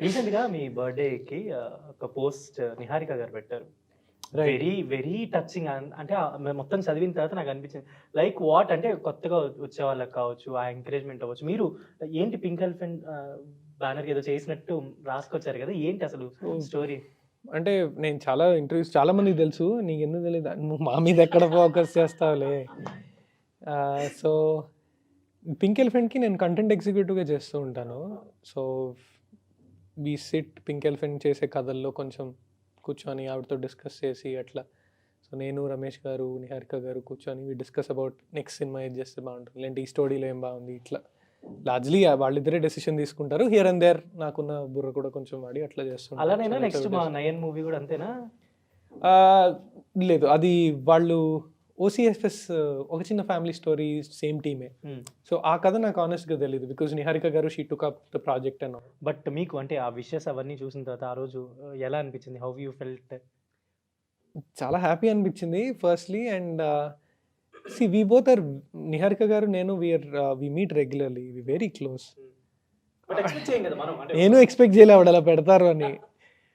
రీసెంట్‌గా మీ బర్త్‌డేకి ఒక పోస్ట్ నిహారిక గారు పెట్టారు. రైట్. వెరీ, వెరీ టచింగ్ అంటే మేము మొత్తం చదివిన తర్వాత నాకనిపించింది. లైక్ వాట్ అంటే కొత్తగా వచ్చే వాళ్ళకి కావచ్చు, ఆ ఎంకరేజ్‌మెంట్ అవ్వచ్చు. మీరు ఏంటి పింక్ ఎలిఫెంట్ బ్యానర్‌కి ఏదో చేసినట్టు రాసుకొచ్చారు కదా! ఏంటి అసలు స్టోరీ? అంటే నేను చాలా ఇంటర్వ్యూస్ చాలా మందికి తెలుసు. నీకెందుకు తెలీదా? నువ్వు మా మీద ఎక్కడ ఫోకస్ చేస్తావులే. సో, పింక్ ఎలిఫెంట్‌కి నేను కంటెంట్ ఎగ్జిక్యూటివ్‌గా చేస్తూ ఉంటాను. So, we sit Pink Elephant చేసే కథల్లో కొంచెం కూర్చొని ఆవిడతో డిస్కస్ చేసి అట్లా. సో, నేను, రమేష్ గారు, నిహారిక గారు కూర్చొని we discuss about next cinema ఏది చేస్తే బావుంటుంది. లేదంటే ఈ స్టోరీలో ఏం బావుంది ఇట్లా. లార్జ్‌లీ వాళ్ళిద్దరే డెసిషన్ తీసుకుంటారు. హియర్ అండ్ దేర్ నాకున్న బుర్ర కూడా కొంచెం వాడి అట్లా చేస్తుంటాను. అలానేనా సో, నెక్స్ట్ మా 'నయన్' మూవీ గూడా అంతేనా? ఆహ్, లేదు. అది వాళ్ళు ఓసీఎఫ్ఎస్ ఒక చిన్న ఫ్యామిలీ స్టోరీ సేమ్ టీమే. హ్మ్. సో, ఆ కథ నాకు హానెస్ట్‌గా తెలీదు. బికాజ్ నిహారిక గారు she took up the project and all. But మీకు అంటే ఆ విషెస్ అవన్నీ చూసిన తర్వాత ఆ రోజు ఎలా అనిపించింది? How you felt? చాలా హ్యాపీ అనిపించింది firstly and see we both are Niharika garu, నేను we meet regularly. We very close. But expect చేయం కదా మనం. అంటే నేను ఎక్స్‌పెక్ట్ చేయలే ఆవిడ అలా పెడతారు అని.